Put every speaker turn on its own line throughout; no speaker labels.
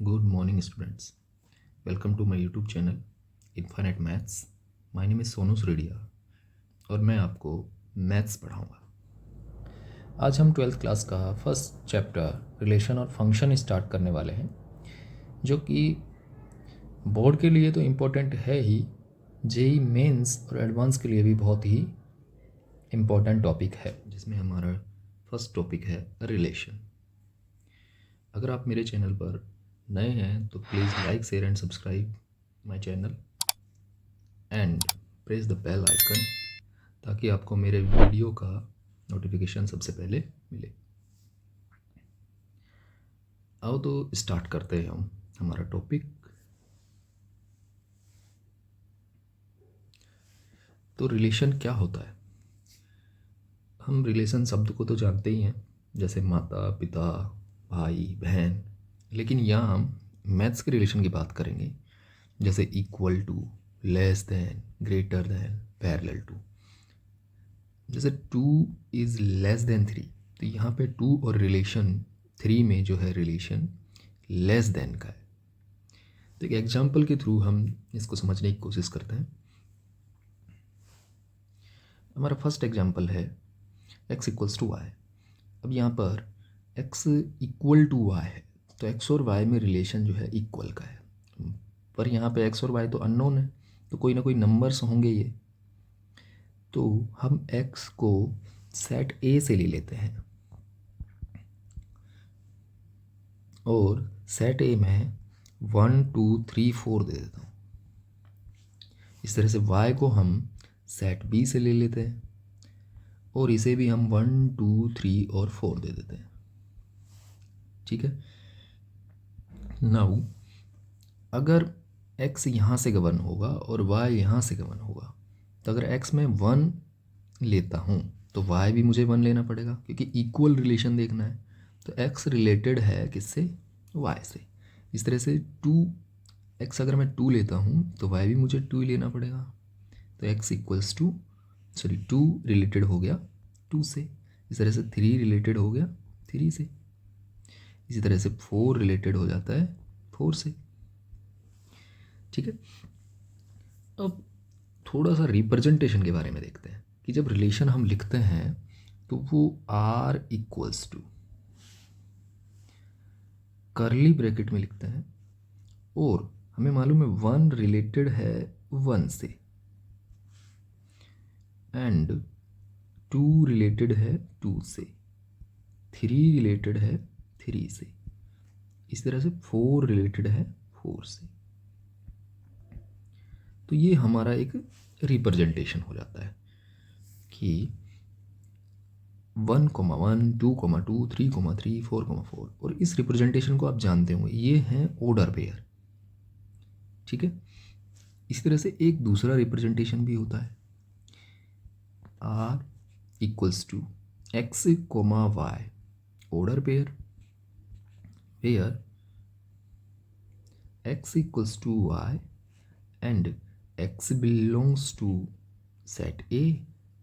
Good morning, students. Welcome to my YouTube channel Infinite Maths. My name is Sonu सुरेडिया और मैं आपको maths पढ़ाऊँगा। आज हम 12th क्लास का फर्स्ट चैप्टर रिलेशन और फंक्शन स्टार्ट करने वाले हैं, जो कि बोर्ड के लिए तो इम्पोर्टेंट है ही, जेई मेंस और एडवांस के लिए भी बहुत ही इम्पोर्टेंट टॉपिक है, जिसमें हमारा फर्स्ट टॉपिक है रिलेशन। अगर आप मेरे चैनल पर नए हैं तो please like share and subscribe my channel and press the bell icon, ताकि आपको मेरे वीडियो का नोटिफिकेशन सबसे पहले मिले। आओ तो स्टार्ट करते हैं हम हमारा टॉपिक। तो रिलेशन क्या होता है? हम रिलेशन शब्द को तो जानते ही हैं, जैसे माता पिता, भाई बहन, लेकिन यहाँ हम मैथ्स के रिलेशन की बात करेंगे, जैसे equal to, less than, greater than, parallel to. जैसे 2 इज़ लेस देन 3, तो यहाँ पे 2 और रिलेशन 3 में जो है रिलेशन लेस देन का है। तो एक एग्जाम्पल के थ्रू हम इसको समझने की कोशिश करते हैं। हमारा फर्स्ट एग्जाम्पल है x इक्वल्स टू वाई। अब यहाँ पर x इक्वल टू वाई है, तो x और y में रिलेशन जो है इक्वल का है, पर यहाँ पे x और y तो अननोन है, तो कोई ना कोई नंबर्स होंगे ये। तो हम x को सेट A से ले लेते हैं और सेट A में 1 2 3 4 दे देता हूँ। इस तरह से y को हम सेट B से ले लेते हैं और इसे भी हम 1 2 3 और 4 दे देते हैं। ठीक है। नाउ अगर x यहाँ से गवर्न होगा और y यहाँ से गवर्न होगा, तो अगर x में 1 लेता हूँ तो y भी मुझे 1 लेना पड़ेगा, क्योंकि इक्वल रिलेशन देखना है। तो x रिलेटेड है किससे? y से। इस तरह से 2x अगर मैं 2 लेता हूँ तो y भी मुझे 2 ही लेना पड़ेगा। तो x इक्वल्स टू 2 रिलेटेड हो गया 2 से। इस तरह से 3 रिलेटेड हो गया 3 से। इसी तरह से 4 रिलेटेड हो जाता है 4 से। ठीक है। अब थोड़ा सा रिप्रेजेंटेशन के बारे में देखते हैं कि जब रिलेशन हम लिखते हैं तो वो r equals to curly bracket में लिखते हैं, और हमें मालूम है 1 रिलेटेड है 1 से एंड 2 रिलेटेड है 2 से, 3 रिलेटेड है 3 से, इस तरह से 4 रिलेटेड है 4 से। तो ये हमारा एक रिप्रेजेंटेशन हो जाता है कि 1, 1, 2, 2, 3, 3, 4, 4, और इस रिप्रेजेंटेशन को आप जानते होंगे, ये हैं ऑर्डर पेयर। ठीक है। इस तरह से एक दूसरा रिप्रेजेंटेशन भी होता है, r equals to x, y order pair, where x equals to y and x belongs to set A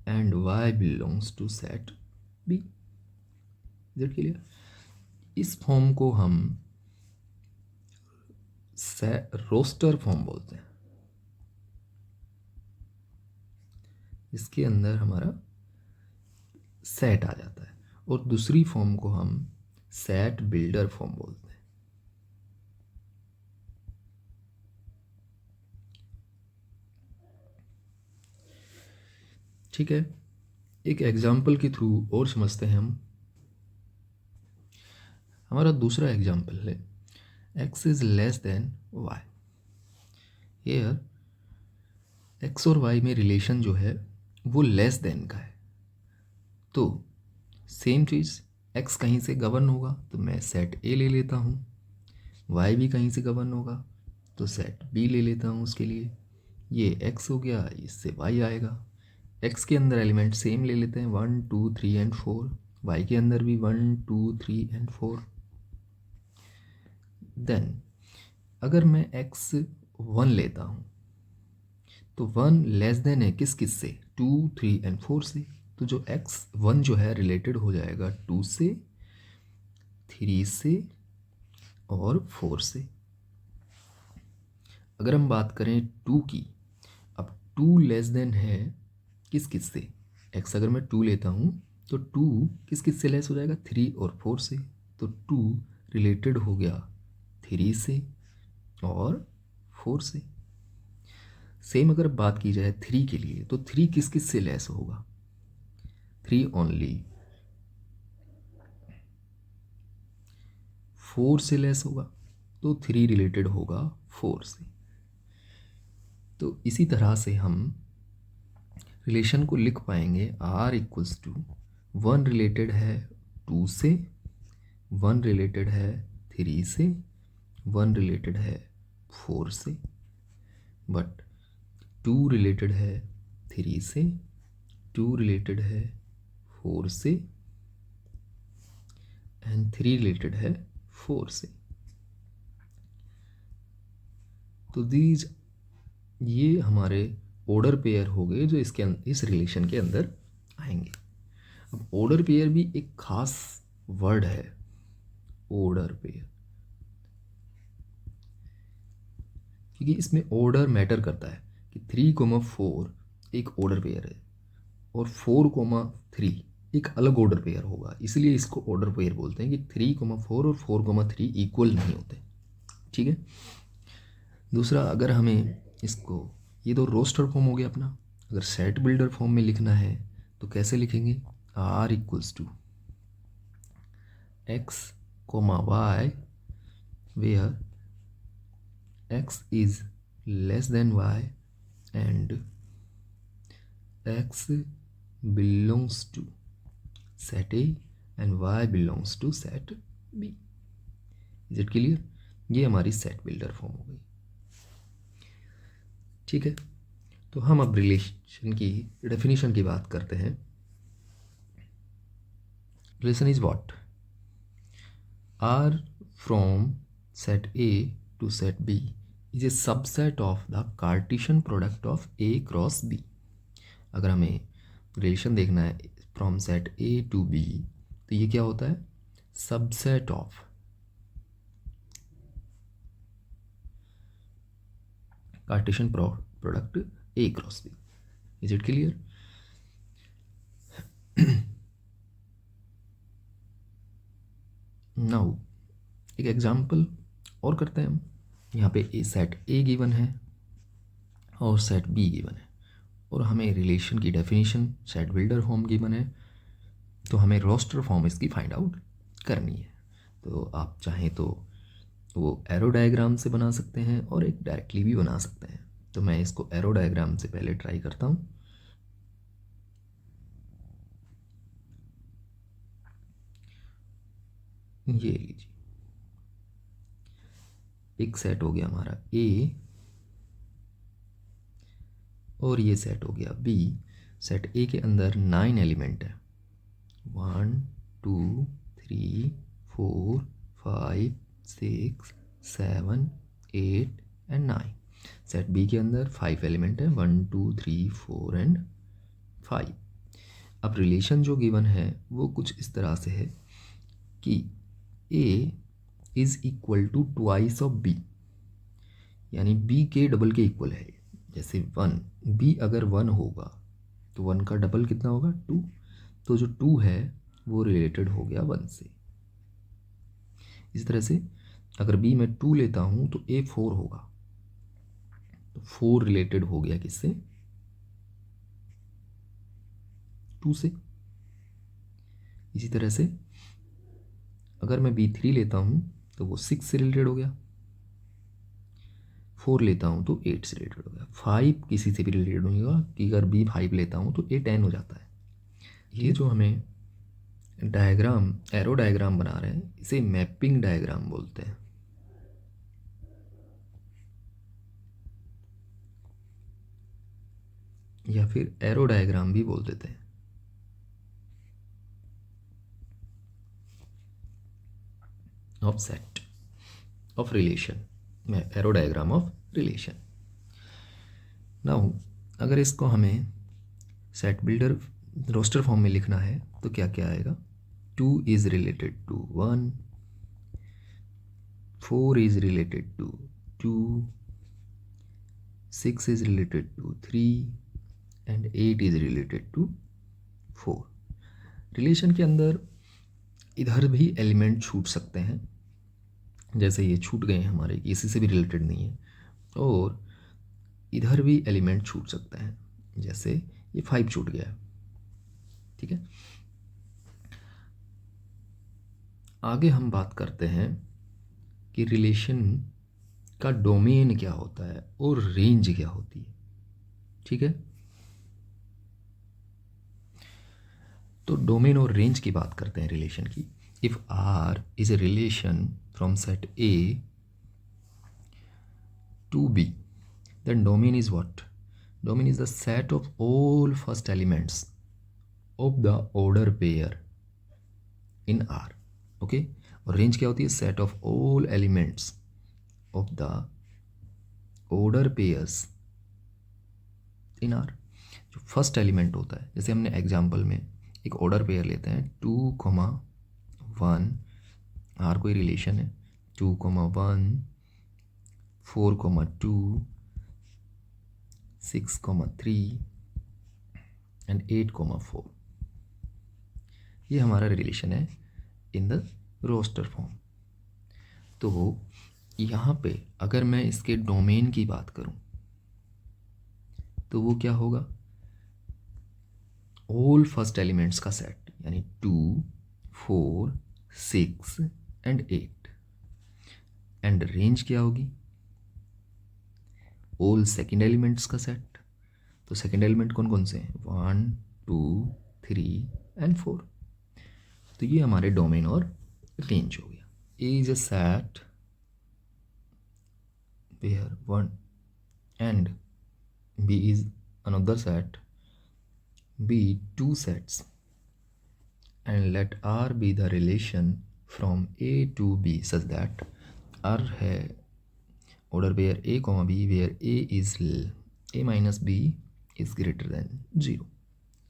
and y belongs to set B। Is it clear? इस फॉर्म को हम रोस्टर फॉर्म बोलते हैं। इसके अंदर हमारा सेट आ जाता है, और दूसरी फॉर्म को हम सेट बिल्डर फॉर्म बोलते हैं। ठीक है। एक एग्जाम्पल के थ्रू और समझते हैं हम। हमारा दूसरा एग्जाम्पल है x is less than y। Here x और y में रिलेशन जो है वो लेस देन का है, तो सेम चीज़, x कहीं से गवर्न होगा तो मैं सेट A ले लेता हूँ, y भी कहीं से गवर्न होगा तो सेट B ले लेता हूँ उसके लिए। ये x हो गया, इससे y आएगा। x के अंदर एलिमेंट सेम ले लेते हैं 1 2 3 एंड 4, y के अंदर भी 1 2 3 एंड 4। देन अगर मैं x 1 लेता हूँ तो 1 लेस देन है किस किस से? 2 3 एंड 4 से। तो जो x 1 जो है रिलेटेड हो जाएगा 2 से, 3 से और 4 से। अगर हम बात करें 2 की, अब 2 लेस देन है किस किस से, x अगर मैं 2 लेता हूँ तो 2 किस किस से लेस हो जाएगा, 3 और 4 से। तो 2 रिलेटेड हो गया 3 से और 4 से। सेम अगर बात की जाए 3 के लिए, तो 3 किस किस से लेस होगा, 3 ओनली 4 से लेस होगा, तो 3 रिलेटेड होगा 4 से। तो इसी तरह से हम रिलेशन को लिख पाएंगे, r इक्वल्स टू 1 रिलेटेड है 2 से, 1 रिलेटेड है 3 से, 1 रिलेटेड है 4 से, बट 2 रिलेटेड है 3 से, 2 रिलेटेड है 4 से, एंड 3 रिलेटेड है 4 से। तो दीज ये हमारे ऑर्डर पेयर हो गए जो इस रिलेशन के अंदर आएंगे। अब ऑर्डर पेयर भी एक खास वर्ड है, ऑर्डर पेयर, क्योंकि इसमें ऑर्डर मैटर करता है कि 3,4 एक ऑर्डर पेयर है और 4,3 एक अलग ऑर्डर पेयर होगा, इसलिए इसको ऑर्डर पेयर बोलते हैं कि 3,4 और 4,3 इक्वल नहीं होते। ठीक है। दूसरा, अगर हमें इसको, ये तो रोस्टर फॉर्म हो गया अपना, अगर सेट बिल्डर फॉर्म में लिखना है तो कैसे लिखेंगे, r equals to x comma y where x is less than y and x belongs to set A and y belongs to set B। Is it clear? ये हमारी सेट बिल्डर फॉर्म हो गई। ठीक है। तो हम अब रिलेशन की डेफिनेशन की बात करते हैं। Relation is what, R from set A to set B is a subset of the Cartesian product of A cross B। अगर हमें रिलेशन देखना है from set A to B, तो ये क्या होता है, subset of Cartesian product A cross B। Is it clear? Now एक एग्जाम्पल और करते हैं हम। यहाँ पे ए सेट A गिवन है और सेट B गिवन है, और हमें रिलेशन की definition set builder form given है, तो हमें रोस्टर फॉर्म इसकी फाइंड आउट करनी है। तो आप चाहें तो वो एरो डायग्राम से बना सकते हैं और एक डायरेक्टली भी बना सकते हैं। तो मैं इसको एरो डायग्राम से पहले ट्राई करता हूँ। ये लीजिए, एक सेट हो गया हमारा A और ये सेट हो गया B। सेट A के अंदर 9 एलिमेंट है, 1 2 3 4 5 6 7 8 एंड 9। सेट B के अंदर 5 एलिमेंट है, 1 2 3 4 एंड 5। अब रिलेशन जो गिवन है वो कुछ इस तरह से है कि A is equal to twice of B, यानी B के डबल के इक्वल है। जैसे 1, B अगर 1 होगा तो 1 का डबल कितना होगा, 2। तो जो 2 है वो रिलेटेड हो गया 1 से। इस तरह से अगर B में 2 लेता हूँ तो A 4 होगा, तो 4 रिलेटेड हो गया किससे, 2 से। इसी तरह से अगर मैं B 3 लेता हूँ तो वो 6 से रिलेटेड हो गया, 4 लेता हूँ तो 8 से रिलेटेड हो गया, 5 किसी से भी रिलेटेड नहीं होगा कि अगर B 5 लेता हूँ तो A 10 हो जाता है। ये जो हमें डायग्राम, एरो डायग्राम बना रहे हैं, इसे मैपिंग डायग्राम बोलते हैं। या फिर एरो डायग्राम भी बोल देते हैं। Of set of relation, arrow diagram of relation. Now अगर इसको हमें सेट बिल्डर रोस्टर फॉर्म में लिखना है तो क्या क्या आएगा, 2 is related to 1, 4 is related to 2, 6 is related to 3 and 8 is related to 4. Relation के अंदर इधर भी एलिमेंट छूट सकते हैं, जैसे ये छूट गए हैं हमारे, किसी से भी रिलेटेड नहीं है, और इधर भी एलिमेंट छूट सकते हैं, जैसे ये 5 छूट गया है। ठीक है, आगे हम बात करते हैं कि रिलेशन का डोमेन क्या होता है और रेंज क्या होती है। ठीक है, तो डोमेन और रेंज की बात करते हैं रिलेशन की। If R is a relation from set A to B, then domain is what? Domain is the set of all first elements of the order pair in R. Okay, और range क्या होती है? Set of all elements of the order pairs in are. जो first element होता है, जैसे हमने example में एक ऑर्डर पेयर लेते हैं 2,1, आर कोई रिलेशन है 2,1, 4,2, 6,3 एंड 8,4। ये हमारा रिलेशन है इन द रोस्टर फॉर्म। तो यहाँ पे अगर मैं इसके डोमेन की बात करूँ तो वो क्या होगा? ऑल फर्स्ट एलिमेंट्स का सेट, यानी 2, 4, 6 एंड 8। एंड रेंज क्या होगी? ऑल सेकेंड एलिमेंट्स का सेट। तो सेकेंड एलिमेंट कौन कौन से हैं? 1, 2, 3 एंड 4। तो ये हमारे डोमेन और रेंज हो गया। A is a set where 1 and B is another set, B 2 sets, and let R be the relation from A to B such that R है order pair A, B where A minus B is greater than 0.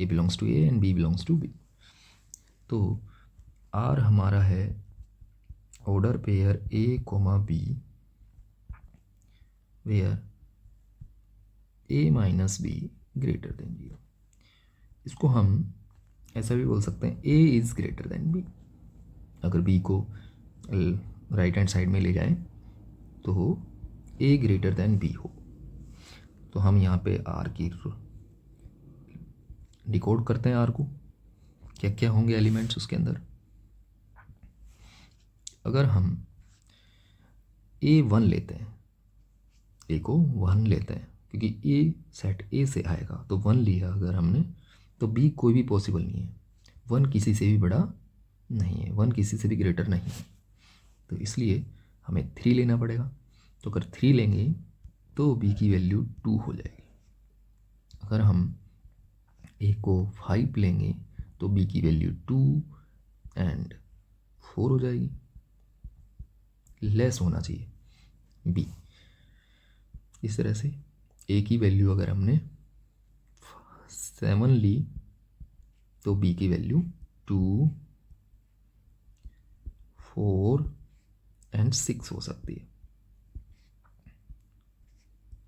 A belongs to A and B belongs to B. तो R हमारा है order pair A, B where A minus B greater than 0. इसको हम ऐसा भी बोल सकते हैं A is greater than B। अगर B को राइट हैंड साइड में ले जाएं तो A ग्रेटर देन B हो। तो हम यहाँ पे R की डिकोड करते हैं। R को क्या क्या होंगे एलिमेंट्स उसके अंदर। अगर हम A1 लेते हैं, A को 1 लेते हैं क्योंकि A सेट A से आएगा, तो 1 लिया अगर हमने तो B कोई भी पॉसिबल नहीं है। 1 किसी से भी बड़ा नहीं है, 1 किसी से भी ग्रेटर नहीं है, तो इसलिए हमें 3 लेना पड़ेगा। तो अगर 3 लेंगे तो B की वैल्यू 2 हो जाएगी। अगर हम A को 5 लेंगे तो B की वैल्यू 2 एंड 4 हो जाएगी। लेस होना चाहिए B। इस तरह से A की वैल्यू अगर हमने 7 ली तो B की वैल्यू 2, 4 एंड 6 हो सकती है।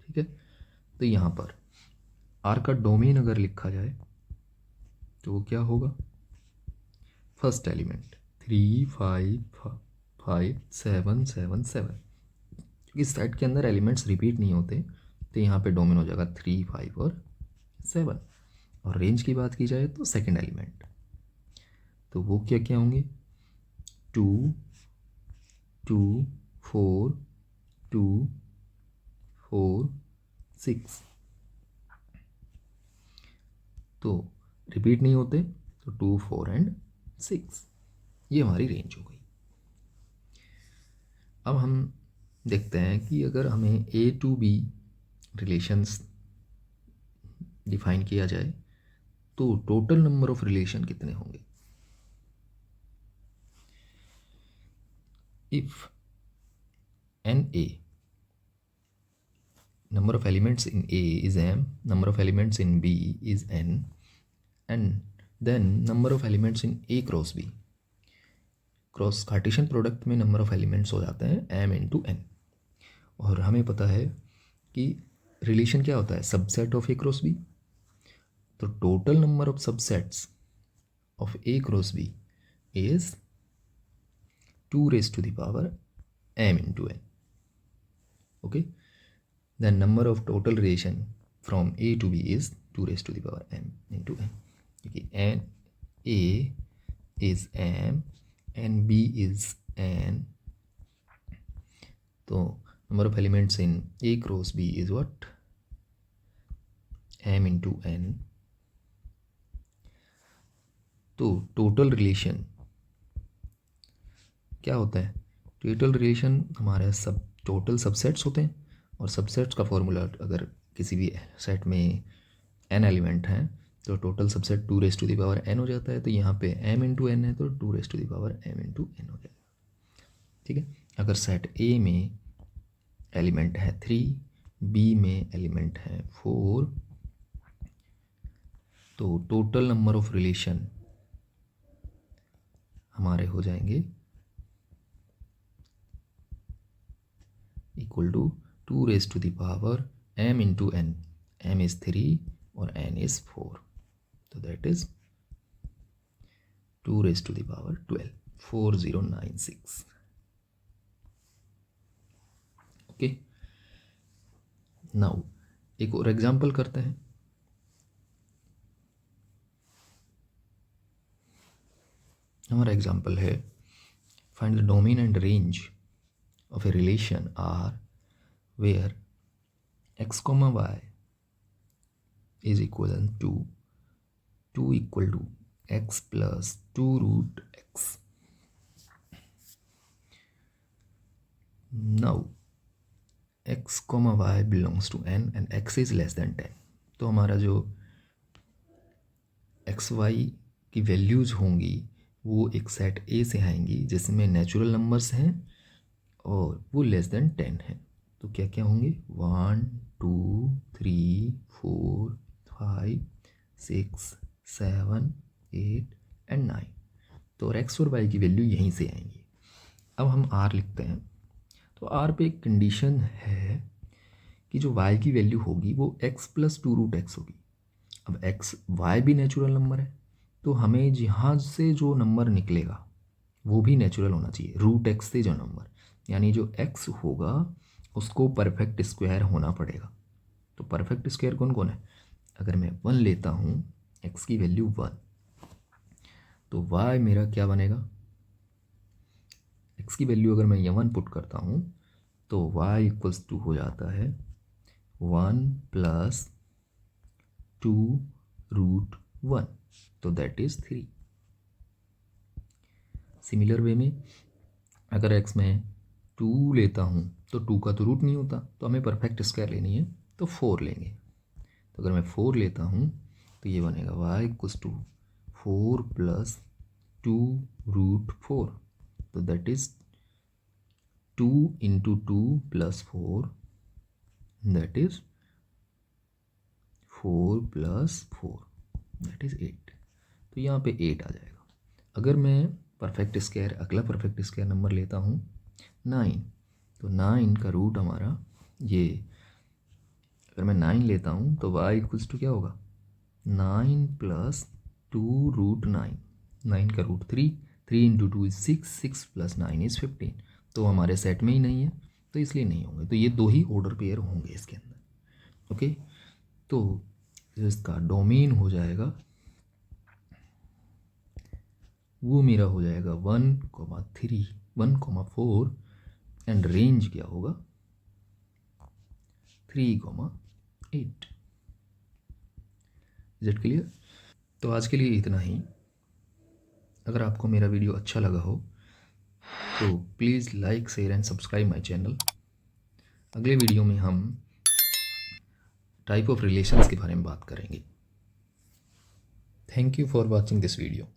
ठीक है, तो यहाँ पर R का डोमेन अगर लिखा जाए तो वो क्या होगा? First element 3, 5, 5, 7, 7, 7। क्योंकि सेट के अंदर एलिमेंट्स रिपीट नहीं होते तो यहाँ पे डोमेन हो जाएगा 3, 5 और 7। और रेंज की बात की जाए तो सेकेंड एलिमेंट, तो वो क्या क्या होंगे? 2, 2, 4, 2, 4, 6। तो रिपीट नहीं होते तो 2, 4 एंड 6। ये हमारी रेंज हो गई। अब हम देखते हैं कि अगर हमें A to B relations define किया जाए तो टोटल नंबर ऑफ रिलेशन कितने होंगे? If NA, number of elements in A is M, number of elements in B is N, and then number of elements in A cross B cross Cartesian product में number of elements हो जाते हैं m into n। और हमें पता है कि relation क्या होता है, subset of a cross b। तो total number of subsets of a cross b is 2 raised to the power m into n। okay, then number of total relation from a to b is 2 raised to the power m into n, क्योंकि n a is m and b is n। तो number of elements in a cross b is what, m into n। तो total relation क्या होता है, total relation हमारे सब total subsets होते हैं, और सबसेट्स का फॉर्मूला अगर किसी भी सेट में n एलिमेंट हैं तो total subset 2 raised to the power n हो जाता है। तो यहाँ पे m इंटू n है तो 2 raised to the power m into n हो जाएगा। ठीक है, अगर सेट A में एलिमेंट है 3, B में एलिमेंट है 4, तो टोटल नंबर ऑफ रिलेशन हमारे हो जाएंगे equal to 2 raised to the power m into n। m is 3 और n is 4, तो that is 2 raised to the power 12, 4096। Okay, now एक और एग्जांपल करते हैं। हमारा एग्जांपल है find the domain and range of a relation R where x comma y is equivalent to 2 equal to x plus 2 root x। Now x comma y belongs to n and x is less than 10। तो हमारा जो x y की values होंगी वो एक set A से आएंगी जिसमें नेचुरल नंबर्स हैं और वो लेस देन 10 है। तो क्या क्या होंगे, 1 2 3 4 5 6 7 8 एंड 9। तो और एक्स और वाई की वैल्यू यहीं से आएंगी। अब हम आर लिखते हैं। तो आर पे एक कंडीशन है कि जो वाई की वैल्यू होगी वो एक्स प्लस 2 रूट एक्स होगी। अब एक्स वाई भी नेचुरल नंबर है, तो हमें जहाँ से जो नंबर निकलेगा वो भी नेचुरल होना चाहिए, रूट एक्स से जो नंबर, यानी जो x होगा उसको परफेक्ट स्क्वायर होना पड़ेगा। तो परफेक्ट स्क्वायर कौन कौन है, अगर मैं 1 लेता हूँ, x की वैल्यू 1, तो y मेरा क्या बनेगा, x की वैल्यू अगर मैं 1 पुट करता हूँ तो y इक्वल्स टू हो जाता है 1 प्लस 2 रूट 1, तो दैट इज़ 3। सिमिलर वे में अगर x में 2 लेता हूँ तो 2 का तो रूट नहीं होता, तो हमें परफेक्ट स्क्वायर लेनी है तो 4 लेंगे। तो अगर मैं 4 लेता हूँ तो ये बनेगा y equals to 4 plus 2 root 4, तो that is 2 into 2 plus 4, that is 4 plus 4, that is 8। तो यहाँ पे 8 आ जाएगा। अगर मैं परफेक्ट स्क्वायर, अगला परफेक्ट स्क्वायर नंबर लेता हूँ 9, तो 9 का रूट हमारा ये, अगर मैं 9 लेता हूँ तो y इक्वल्स टू क्या होगा, 9 प्लस 2 रूट 9, 9 का root 3, 3 into 2 is 6, 6 plus 9 is 15। तो हमारे सेट में ही नहीं है तो इसलिए नहीं होंगे, तो ये 2 ही ऑर्डर पेयर होंगे इसके अंदर। ओके, तो इसका डोमेन हो जाएगा, वो मेरा हो जाएगा 1,3 1,4 एंड रेंज क्या होगा 3,8। Is it clear? तो आज के लिए इतना ही। अगर आपको मेरा वीडियो अच्छा लगा हो तो please like share and subscribe my channel. अगले वीडियो में हम टाइप ऑफ रिलेशंस के बारे में बात करेंगे। Thank you for watching this video.